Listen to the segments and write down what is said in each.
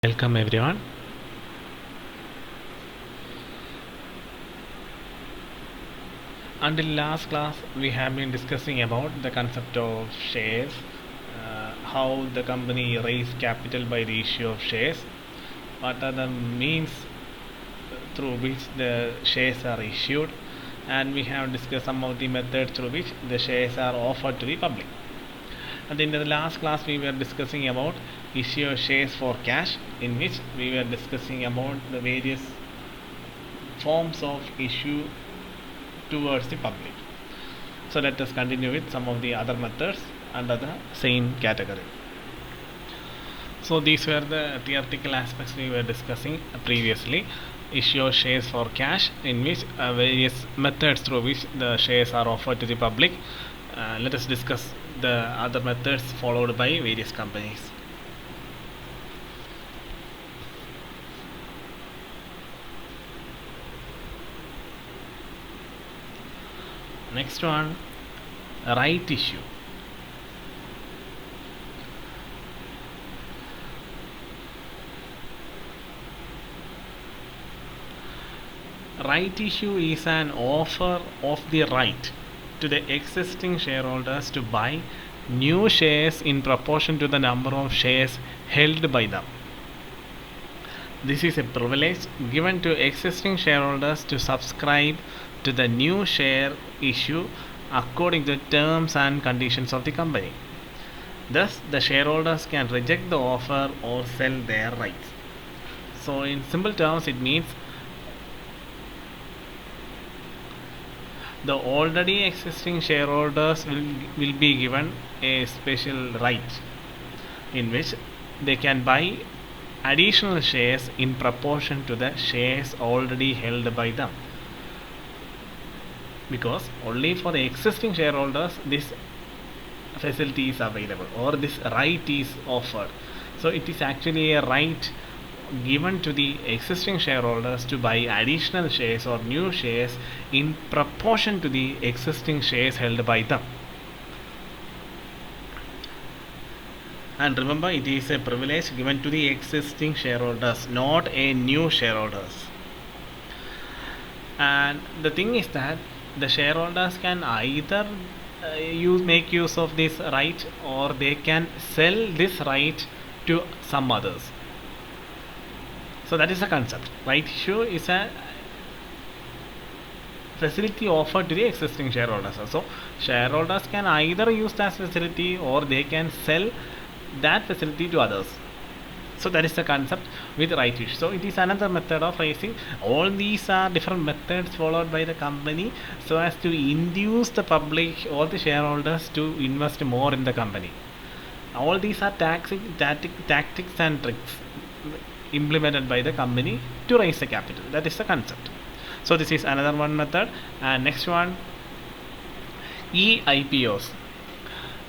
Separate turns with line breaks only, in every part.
Welcome everyone. Until last class, we have been discussing about the concept of shares, how the company raise capital by the issue of shares, what are the means through which the shares are issued, and we have discussed some of the methods through which the shares are offered to the public. And in the last class, we were discussing about issue of shares for cash, in which we were discussing about the various forms of issue towards the public. So let us continue with some of the other methods under the same category. So these were the theoretical aspects we were discussing previously. Issue of shares for cash, in which various methods through which the shares are offered to the public. Let us discuss the other methods followed by various companies. Next one, right issue. Right issue is an offer of the right to the existing shareholders to buy new shares in proportion to the number of shares held by them. This is a privilege given to existing shareholders to subscribe to the new share issue according to the terms and conditions of the company. Thus, the shareholders can reject the offer or sell their rights. So, in simple terms, it means the already existing shareholders will be given a special right in which they can buy additional shares in proportion to the shares already held by them, because only for the existing shareholders this facility is available or this right is offered. So it is actually a right given to the existing shareholders to buy additional shares or new shares in proportion to the existing shares held by them. And remember, it is a privilege given to the existing shareholders, not a new shareholders. And the thing is that the shareholders can either make use of this right, or they can sell this right to some others. So that is the concept. Right issue is a facility offered to the existing shareholders. So shareholders can either use that facility or they can sell that facility to others. So that is the concept with right issue. So it is another method of raising. All these are different methods followed by the company so as to induce the public or the shareholders to invest more in the company. All these are tactics and tricks implemented by the company to raise the capital. That is the concept. So this is another one method. And next one, EIPOs.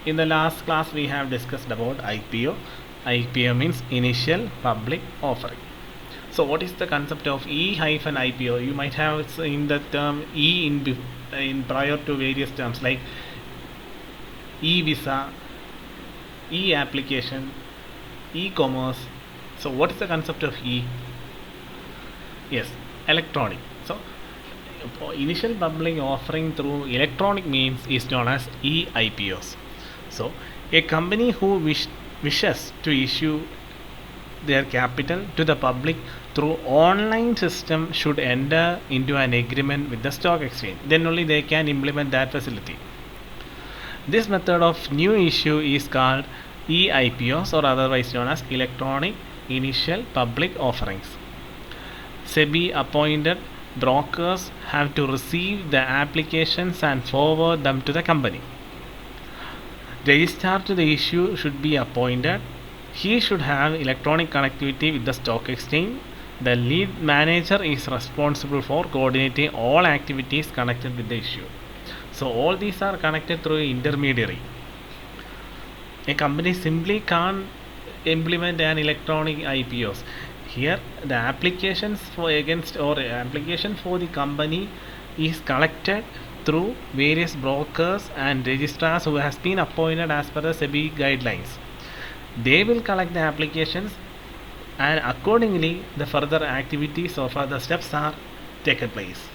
In the last class we have discussed about IPO. IPO means initial public offering. So what is the concept of E-IPO? You might have seen the term E in prior to various terms like e-visa, e-application, e-commerce. So what is the concept of E? Yes, electronic. So initial public offering through electronic means is known as EIPOs. So a company who wishes to issue their capital to the public through online system should enter into an agreement with the stock exchange. Then only they can implement that facility. This method of new issue is called EIPOs, or otherwise known as electronic initial public offerings. SEBI appointed brokers have to receive the applications and forward them to the company. Registrar to the issue should be appointed. He should have electronic connectivity with the stock exchange. The lead manager is responsible for coordinating all activities connected with the issue. So all these are connected through an intermediary. A company simply can't implement an electronic IPOs. Here the applications for the company is collected through various brokers and registrars who has been appointed as per the SEBI guidelines. They will collect the applications and accordingly the further activities or further steps are taken place.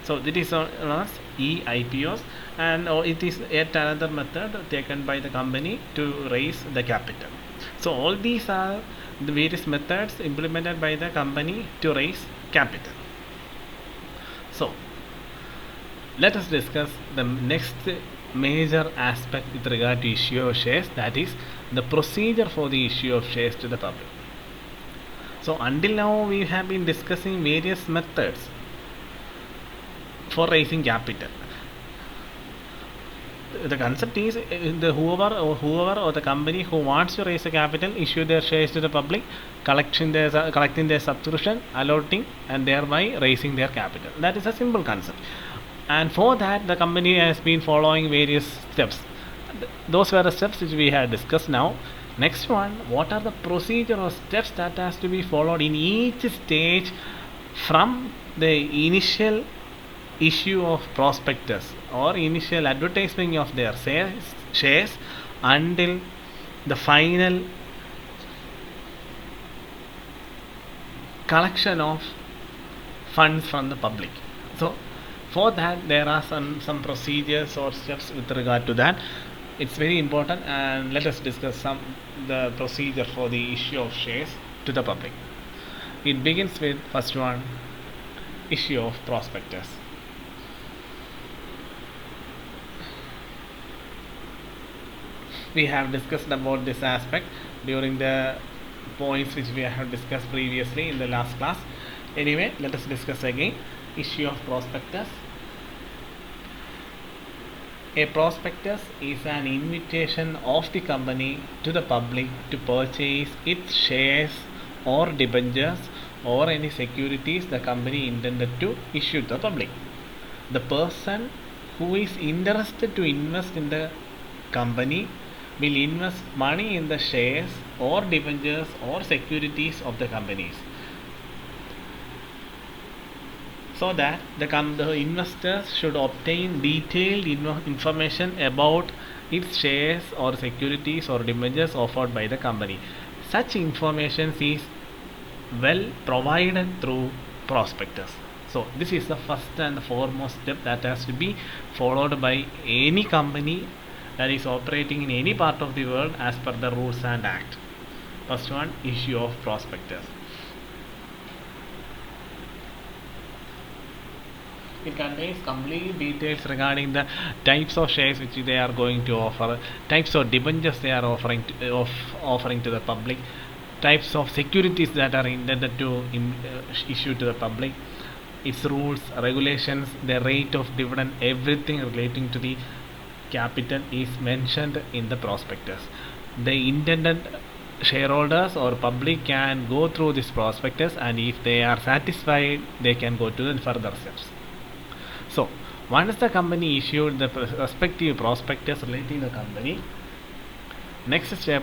So this is known as EIPOs, and it is yet another method taken by the company to raise the capital. So all these are the various methods implemented by the company to raise capital. So let us discuss the next major aspect with regard to issue of shares, that is the procedure for the issue of shares to the public. So until now we have been discussing various methods for raising capital. The concept is whoever or the company who wants to raise a capital issue their shares to the public, collecting their subscription, allotting, and thereby raising their capital. That is a simple concept, and for that the company has been following various steps. Those were the steps which we had discussed. Now next one, what are the procedure or steps that has to be followed in each stage from the initial issue of prospectus or initial advertisement of their shares until the final collection of funds from the public. So for that there are some procedures or steps with regard to that. It's very important, and let us discuss the procedure for the issue of shares to the public. It begins with first one, issue of prospectus. We have discussed about this aspect during the points which we have discussed previously in the last class. Anyway, let us discuss again issue of prospectus. A prospectus is an invitation of the company to the public to purchase its shares or debentures or any securities the company intended to issue to the public. The person who is interested to invest in the company will invest money in the shares or debentures or securities of the companies, so that the investors should obtain detailed information about its shares or securities or debentures offered by the company. Such information is well provided through prospectus. So this is the first and the foremost step that has to be followed by any company that is operating in any part of the world as per the rules and act. First one, issue of prospectus. It contains complete details regarding the types of shares which they are going to offer, types of debentures they are offering to the public, types of securities that are intended to issue to the public, its rules, regulations, the rate of dividend, everything relating to the capital is mentioned in the prospectus. The intended shareholders or public can go through this prospectus, and if they are satisfied they can go to the further steps. So once the company issued the respective prospectus relating to the company, next step,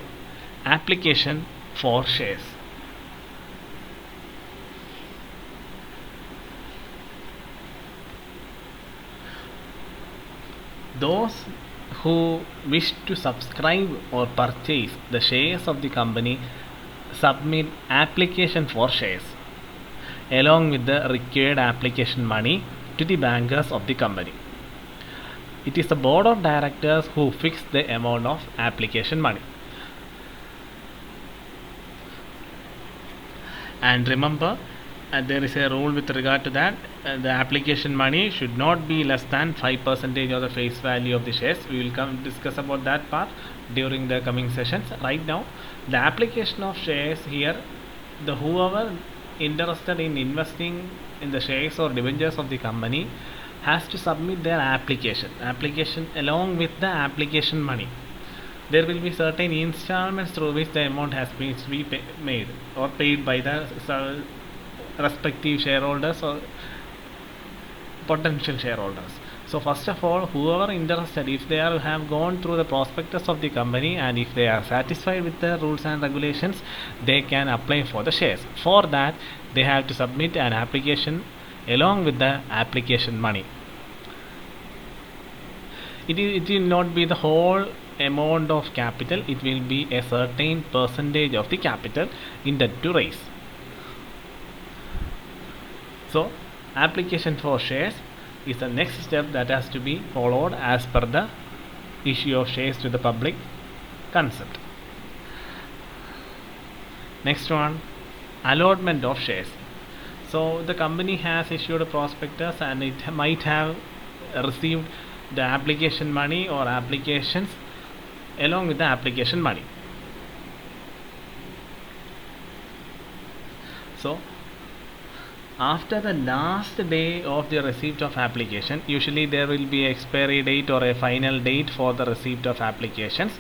application for shares. Those who wish to subscribe or purchase the shares of the company submit application for shares along with the required application money to the bankers of the company. It is the board of directors who fix the amount of application money. And remember, there is a rule with regard to that. The application money should not be less than 5% of the face value of the shares. We will discuss about that part during the coming sessions. Right now, the application of shares here, the whoever interested in investing in the shares or debentures of the company has to submit their application along with the application money. There will be certain installments through which the amount has been to be made or paid by the respective shareholders or potential shareholders. So first of all, whoever interested, if they have gone through the prospectus of the company and if they are satisfied with the rules and regulations, they can apply for the shares. For that, they have to submit an application along with the application money. It will not be the whole amount of capital, it will be a certain percentage of the capital intended to raise. So application for shares is the next step that has to be followed as per the issue of shares to the public concept. Next one, allotment of shares. So the company has issued a prospectus and it might have received the application money or applications along with the application money. So after the last day of the receipt of application, usually there will be an expiry date or a final date for the receipt of applications,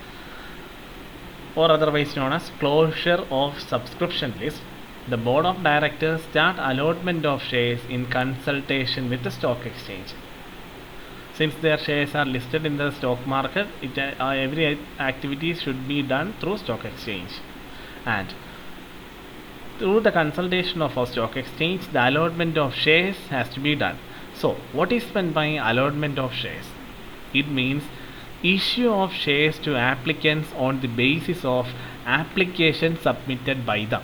or otherwise known as closure of subscription list. The board of directors start allotment of shares in consultation with the stock exchange. Since their shares are listed in the stock market, every activity should be done through stock exchange, and through the consultation of a stock exchange, the allotment of shares has to be done. So what is meant by allotment of shares? It means issue of shares to applicants on the basis of application submitted by them.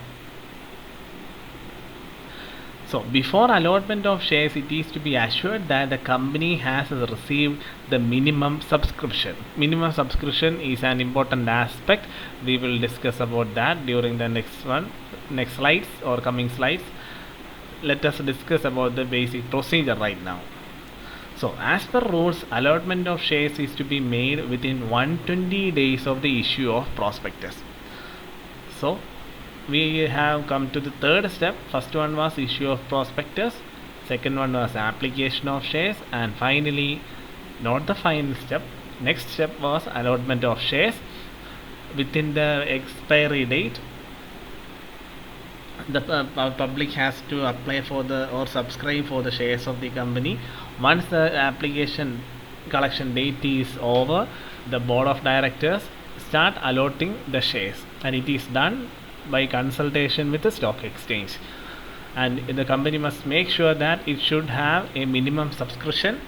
So before allotment of shares, it is to be assured that the company has received the minimum subscription. Minimum subscription is an important aspect. We will discuss about that during the next slides or coming slides. Let us discuss about the basic procedure right now. So as per rules, allotment of shares is to be made within 120 days of the issue of prospectus. So we have come to the third step. First one was issue of prospectus, second one was application of shares, and finally, not the final step, next step was allotment of shares within the expiry date. The public has to apply for the or subscribe for the shares of the company. Once the application collection date is over, the board of directors start allotting the shares, and it is done by consultation with the stock exchange. And the company must make sure that it should have a minimum subscription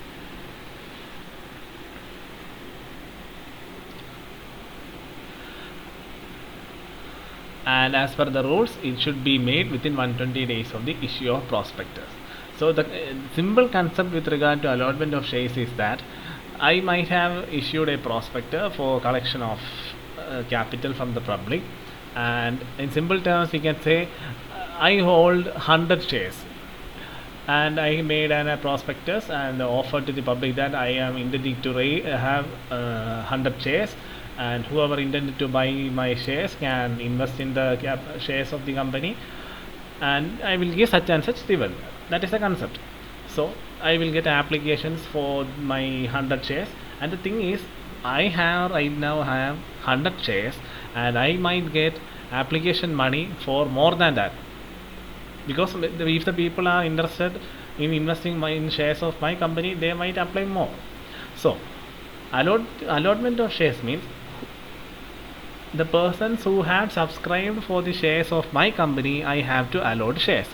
and as per the rules, it should be made within 120 days of the issue of prospectus. So the simple concept with regard to allotment of shares is that I might have issued a prospectus for collection of capital from the public, and in simple terms we can say I hold 100 shares and I made a prospectus and offered to the public that I am intending to have 100 shares, and whoever intended to buy my shares can invest in the shares of the company, and I will give such and such dividend. That is the concept. So I will get applications for my 100 shares, and the thing is I right now have 100 shares and I might get application money for more than that, because if the people are interested in investing in shares of my company, they might apply more. So allotment of shares means the persons who have subscribed for the shares of my company, I have to allot shares.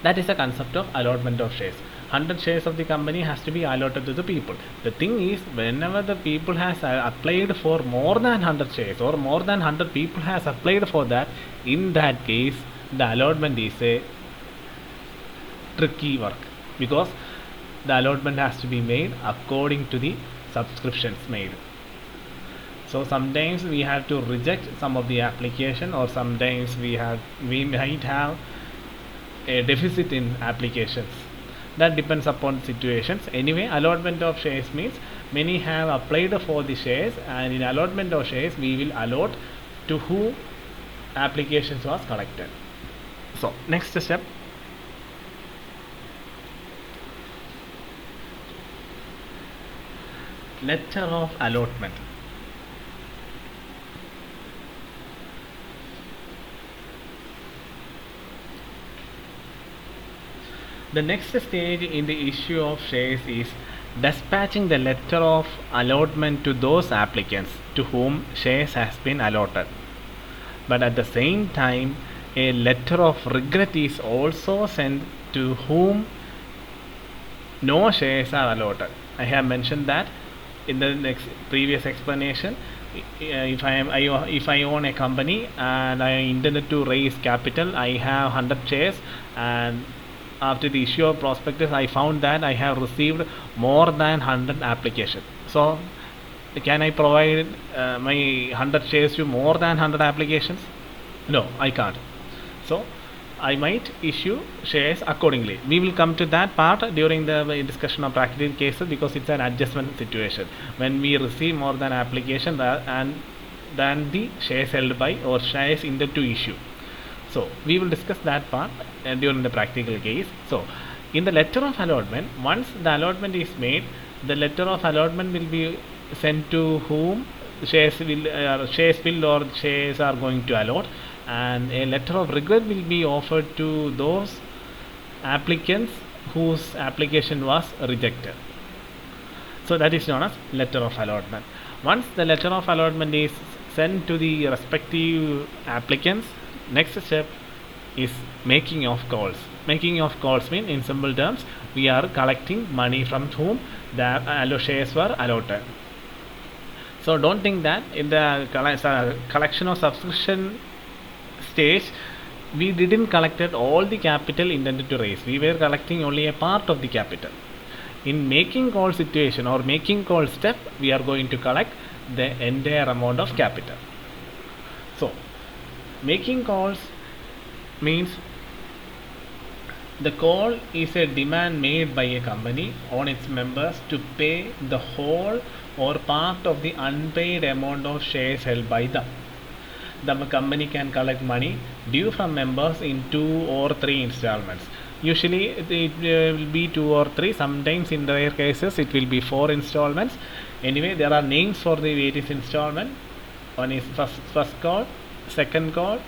That is the concept of allotment of shares. 100 shares of the company has to be allotted to the people. The thing is, whenever the people has applied for more than 100 shares or more than 100 people has applied for that, in that case the allotment is a tricky work, because the allotment has to be made according to the subscriptions made. So sometimes we have to reject some of the application, or sometimes we might have a deficit in applications. That depends upon situations. Anyway, allotment of shares means many have applied for the shares, and in allotment of shares we will allot to who applications was collected. So next step, letter of allotment. The next stage in the issue of shares is dispatching the letter of allotment to those applicants to whom shares has been allotted. But at the same time, a letter of regret is also sent to whom no shares are allotted. I have mentioned that in the next previous explanation, if I own a company and I intended to raise capital, I have 100 shares, and after the issue of prospectus I found that I have received more than 100 applications. So can I provide my 100 shares to more than 100 applications? No, I can't. So I might issue shares accordingly. We will come to that part during the discussion of practical cases, because it's an adjustment situation when we receive more than application and than the shares held by or shares intended to issue. So we will discuss that part during the practical case. So in the letter of allotment, once the allotment is made, the letter of allotment will be sent to whom shares will or shares are going to allot, and a letter of regret will be offered to those applicants whose application was rejected. So that is known as letter of allotment. Once the letter of allotment is sent to the respective applicants, next step is making of calls. Making of calls means, in simple terms, we are collecting money from whom the shares were allotted. So don't think that in the collection of subscription stage we didn't collected all the capital intended to raise. We were collecting only a part of the capital. In making call situation or making call step, we are going to collect the entire amount of capital. So making calls means the call is a demand made by a company on its members to pay the whole or part of the unpaid amount of shares held by them. The company can collect money due from members in 2 or 3 installments. Usually it will be 2 or 3, sometimes in rare cases it will be 4 installments. Anyway, there are names for the various installment. One is first call, second call,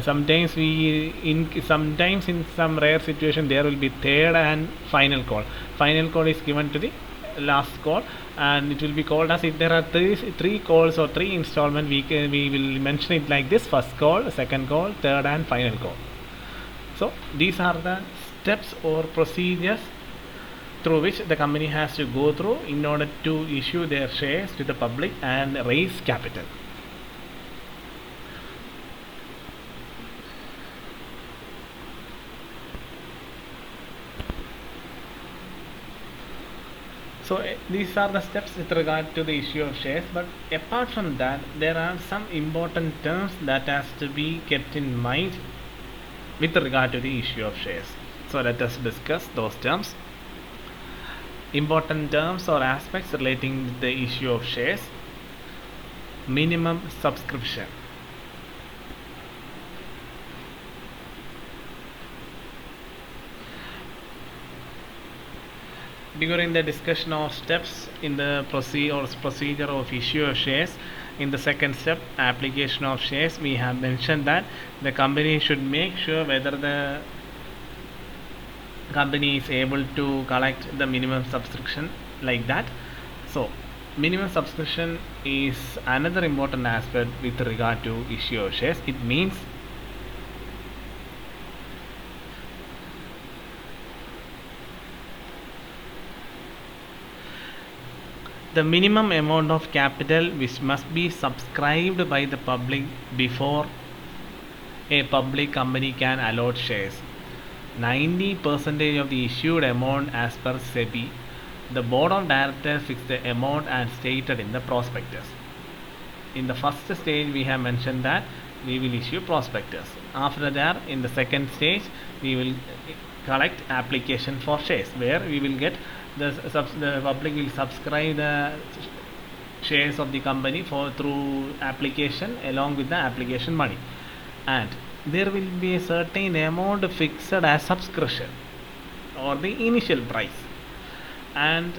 sometimes in some rare situation there will be third and final call. Final call is given to the last call, and it will be called as, if there are three calls or 3 installment, we will mention it like this: first call, second call, third and final call. So these are the steps or procedures through which the company has to go through in order to issue their shares to the public and raise capital. So these are the steps with regard to the issue of shares, but apart from that, there are some important terms that has to be kept in mind with regard to the issue of shares. So let us discuss those terms. Important terms or aspects relating to the issue of shares. Minimum subscription. During the discussion of steps in the procedure of issue of shares, in the second step, application of shares, we have mentioned that the company should make sure whether the company is able to collect the minimum subscription, like that. So minimum subscription is another important aspect with regard to issue of shares. It means the minimum amount of capital which must be subscribed by the public before a public company can allot shares. 90% of the issued amount as per SEBI. The board of directors fixed the amount and stated in the prospectus. In the first stage, we have mentioned that we will issue prospectus. After that, in the second stage, we will collect application for shares, where we will get the public will subscribe the shares of the company through application along with the application money, and there will be a certain amount fixed as subscription or the initial price, and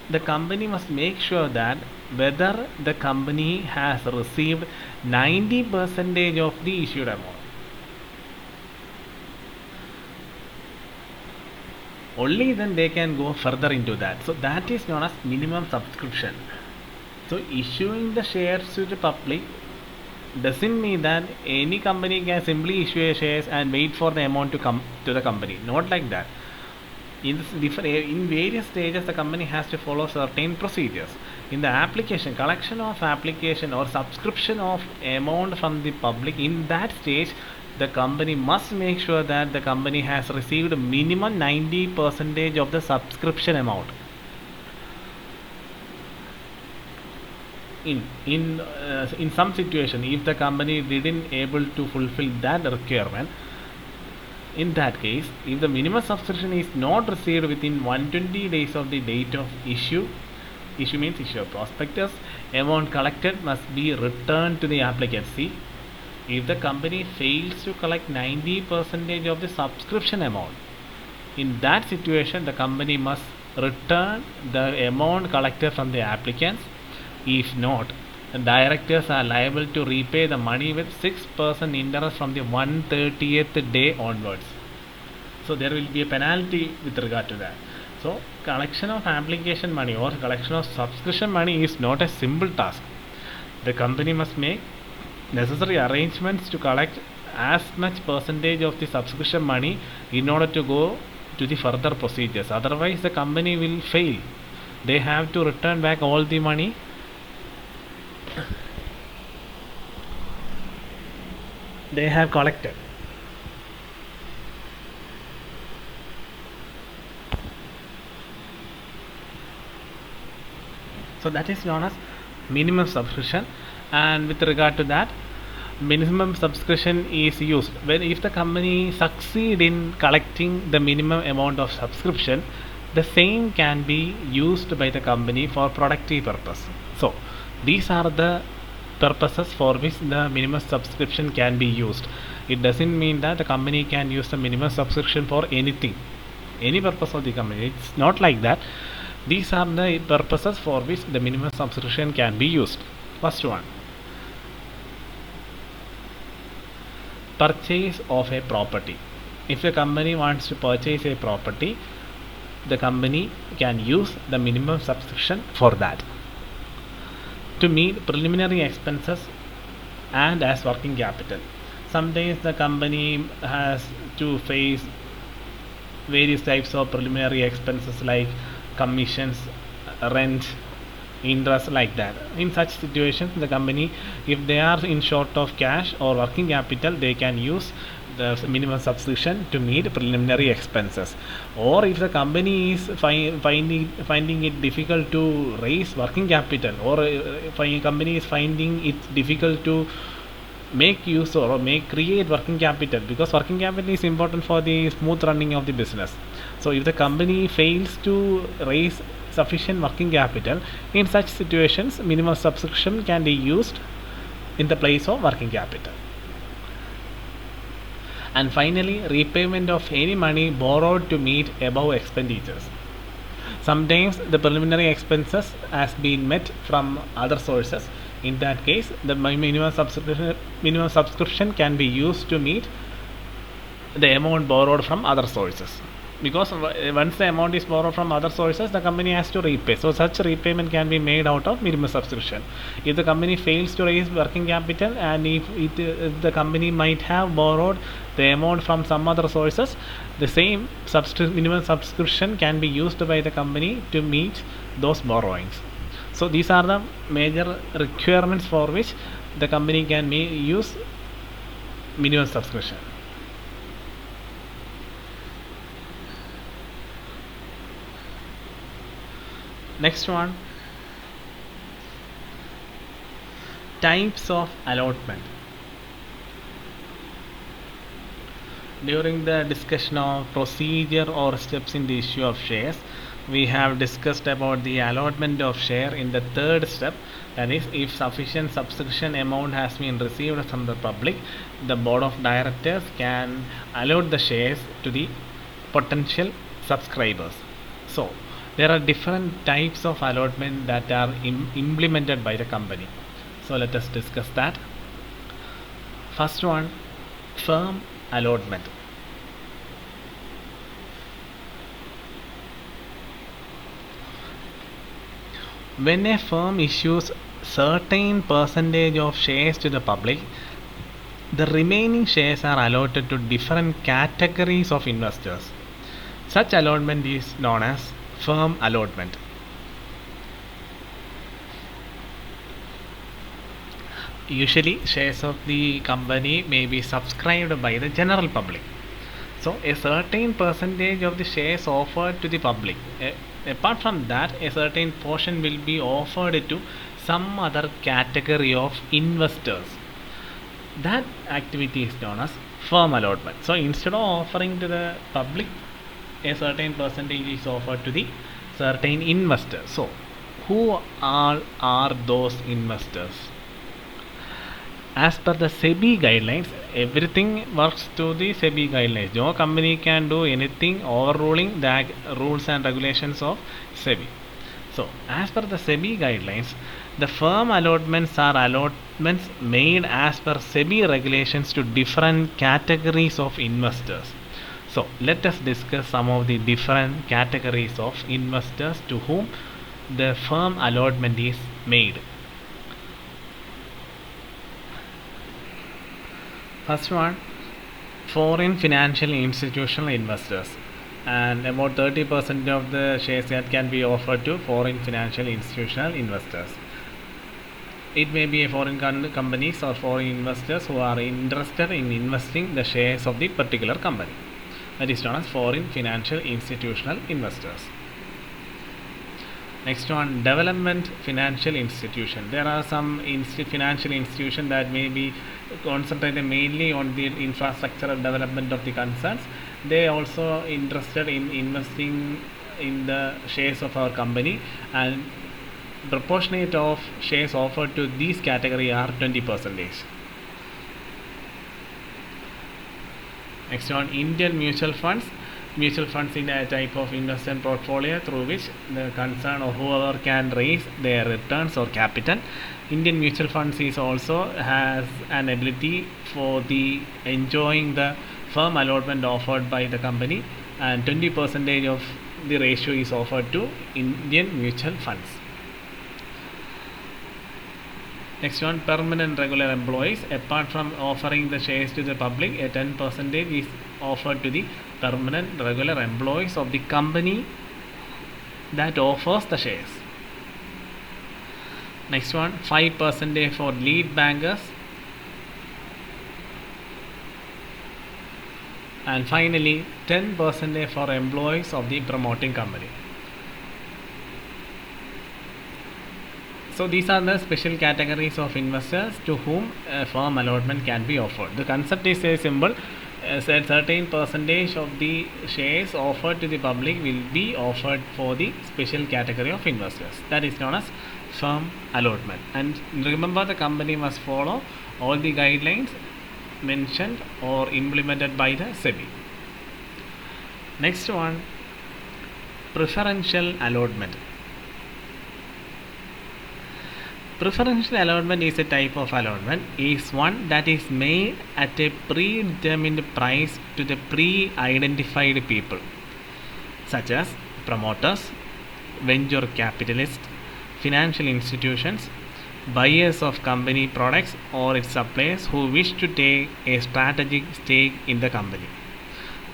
the company must make sure that whether the company has received 90% of the issued amount. Only then they can go further into that. So that is known as minimum subscription. So issuing the shares to the public doesn't mean that any company can simply issue shares and wait for the amount to come to the company. Not like that. In various stages, the company has to follow certain procedures. In the application, collection of application or subscription of amount from the public, in that stage the company must make sure that the company has received minimum 90% of the subscription amount. In some situation, if the company didn't able to fulfill that requirement, in that case, if the minimum subscription is not received within 120 days of the date of issue means issue of prospectus, amount collected must be returned to the applicant. See, if the company fails to collect 90% of the subscription amount, in that situation the company must return the amount collected from the applicants. If not, the directors are liable to repay the money with 6% interest from the 130th day onwards. So there will be a penalty with regard to that. So collection of application money or collection of subscription money is not a simple task. The company must make necessary arrangements to collect as much percentage of the subscription money in order to go to the further procedures. Otherwise the company will fail. They have to return back all the money they have collected. So that is known as minimum subscription, and with regard to that, minimum subscription is used when if the company succeed in collecting the minimum amount of subscription, the same can be used by the company for productive purpose. So these are the purposes for which the minimum subscription can be used. It doesn't mean that the company can use the minimum subscription for anything, any purpose of the company. It's not like that. These are the purposes for which the minimum subscription can be used. First one, purchase of a property. If the company wants to purchase a property, the company can use the minimum subscription for that. To meet preliminary expenses and as working capital. Sometimes the company has to face various types of preliminary expenses like commissions, rent, interest, like that. In such situations, the company, if they are in short of cash or working capital, they can use the minimum subscription to meet preliminary expenses. Or if the company is finding it difficult to raise working capital, or company is finding it difficult to make use or create working capital, because working capital is important for the smooth running of the business. So if the company fails to raise sufficient working capital, in such situations minimum subscription can be used in the place of working capital. And finally, repayment of any money borrowed to meet above expenditures. Sometimes the preliminary expenses has been met from other sources. In that case, the minimum subscription can be used to meet the amount borrowed from other sources, because once the amount is borrowed from other sources, the company has to repay. So such repayment can be made out of minimum subscription. If the company fails to raise working capital, and if the company might have borrowed the amount from some other sources, the same minimum subscription can be used by the company to meet those borrowings. So these are the major requirements for which the company can use minimum subscription. Next one, types of allotment. During the discussion of procedure or steps in the issue of shares, we have discussed about the allotment of share in the third step, that is, if sufficient subscription amount has been received from the public, the board of directors can allot the shares to the potential subscribers. So there are different types of allotment that are implemented by the company. So let us discuss that. First one, firm allotment. When a firm issues certain percentage of shares to the public, the remaining shares are allotted to different categories of investors. Such allotment is known as firm allotment. Usually shares of the company may be subscribed by the general public. So a certain percentage of the shares offered to the public. Apart from that, a certain portion will be offered to some other category of investors. That activity is known as firm allotment. So instead of offering to the public, a certain percentage is offered to the certain investors. So who are those investors? As per the SEBI guidelines, everything works to the SEBI guidelines. No company can do anything overruling the rules and regulations of SEBI. So, as per the SEBI guidelines, the firm allotments are allotments made as per SEBI regulations to different categories of investors. So, let us discuss some of the different categories of investors to whom the firm allotment is made. First one, foreign financial institutional investors, and about 30% of the shares that can be offered to foreign financial institutional investors. It may be a foreign companies or foreign investors who are interested in investing the shares of the particular company. That is known as foreign financial institutional investors. Next one, development financial institution. There are some financial institutions that may be concentrated mainly on the infrastructural development of the concerns. They also interested in investing in the shares of our company, and proportionate of shares offered to these category are 20%. Next one, Indian mutual funds. Mutual funds in a type of investment portfolio through which the concern or whoever can raise their returns or capital. Indian mutual funds is also has an ability for the enjoying the firm allotment offered by the company, and 20% of the ratio is offered to Indian mutual funds. Next one, permanent regular employees. Apart from offering the shares to the public, a 10% is offered to the permanent regular employees of the company that offers the shares. Next one, 5% for lead bankers. And finally, 10% for employees of the promoting company. So these are the special categories of investors to whom a firm allotment can be offered. The concept is very simple. A certain percentage of the shares offered to the public will be offered for the special category of investors. That is known as firm allotment. And remember, the company must follow all the guidelines mentioned or implemented by the SEBI. Next one, preferential allotment. Preferential allotment is a type of allotment, is one that is made at a predetermined price to the pre-identified people, such as promoters, venture capitalists, financial institutions, buyers of company products or its suppliers who wish to take a strategic stake in the company.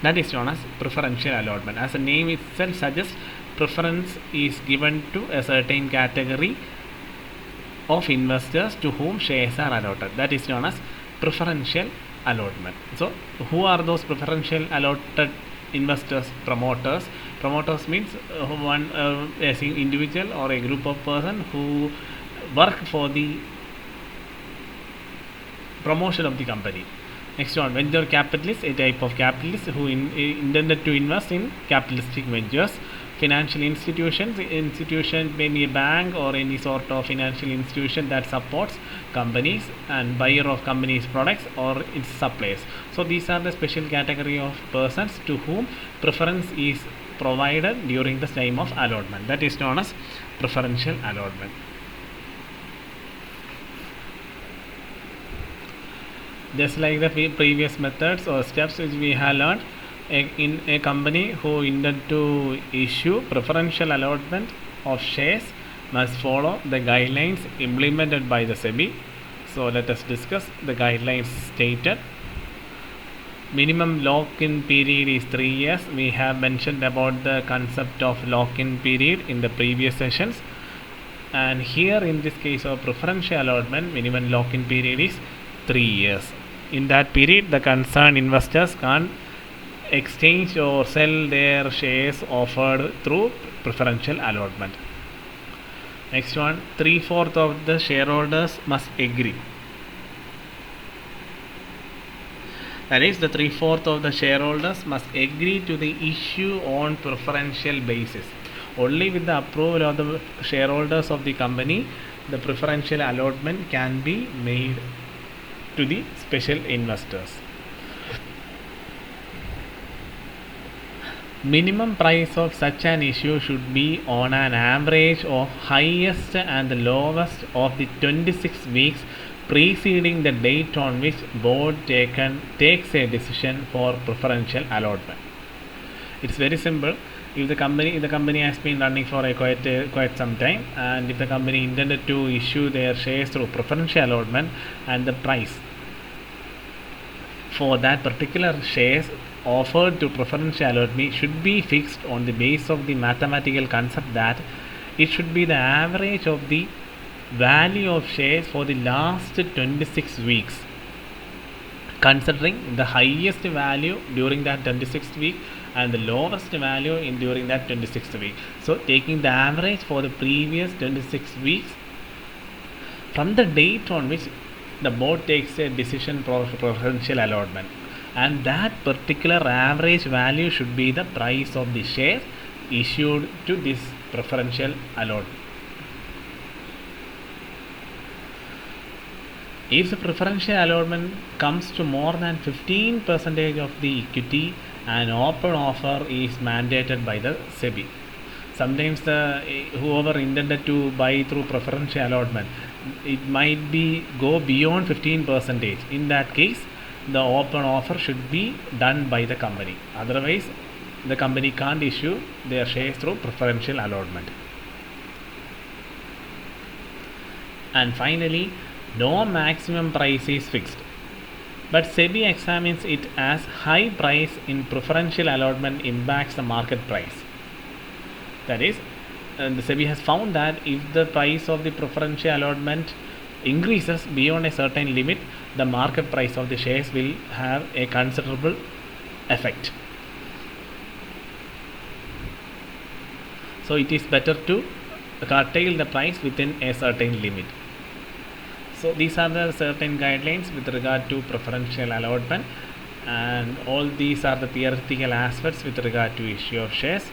That is known as preferential allotment. As the name itself suggests, preference is given to a certain category of investors to whom shares are allotted. That is known as preferential allotment. So who are those preferential allotted investors? Promoters. Promoters means one as an individual or a group of person who work for the promotion of the company. Next one, venture capitalists, a type of capitalists who intended to invest in capitalistic ventures. Financial institutions may be a bank or any sort of financial institution that supports companies and buyer of companies products or its suppliers. So these are the special category of persons to whom preference is provided during the time of allotment. That is known as preferential allotment. Just like the previous methods or steps which we have learned, in a company who intend to issue preferential allotment of shares must follow the guidelines implemented by the SEBI. So let us discuss the guidelines stated. Minimum lock-in period is 3 years. We have mentioned about the concept of lock-in period in the previous sessions. and here in this case of preferential allotment, minimum lock-in period is 3 years. In that period, the concerned investors can't exchange or sell their shares offered through preferential allotment. Next one, 3/4 of the shareholders must agree. That is, the 3/4 of the shareholders must agree to the issue on preferential basis. Only with the approval of the shareholders of the company, the preferential allotment can be made to the special investors. Minimum price of such an issue should be on an average of highest and the lowest of the 26 weeks preceding the date on which board takes a decision for preferential allotment. It's very simple. If the company has been running for quite some time, and if the company intended to issue their shares through preferential allotment, and the price for that particular shares offered to preferential allotment should be fixed on the base of the mathematical concept that it should be the average of the value of shares for the last 26 weeks, considering the highest value during that 26th week and the lowest value during that 26th week. So taking the average for the previous 26 weeks from the date on which the board takes a decision for preferential allotment, and that particular average value should be the price of the shares issued to this preferential allotment. If the preferential allotment comes to more than 15% of the equity, an open offer is mandated by the SEBI. Sometimes whoever intended to buy through preferential allotment, it might be go beyond 15%. In that case, the open offer should be done by the company. Otherwise, the company can't issue their shares through preferential allotment. And finally, no maximum price is fixed, but SEBI examines it as high price in preferential allotment impacts the market price. That is, the SEBI has found that if the price of the preferential allotment increases beyond a certain limit, the market price of the shares will have a considerable effect. So it is better to curtail the price within a certain limit. So these are the certain guidelines with regard to preferential allotment, and all these are the theoretical aspects with regard to issue of shares.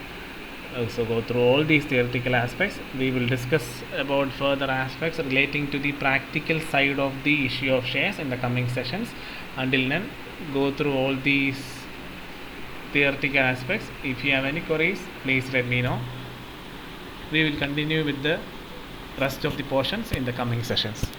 So go through all these theoretical aspects. We will discuss about further aspects relating to the practical side of the issue of shares in the coming sessions. Until then, go through all these theoretical aspects. If you have any queries, please let me know. We will continue with the rest of the portions in the coming sessions.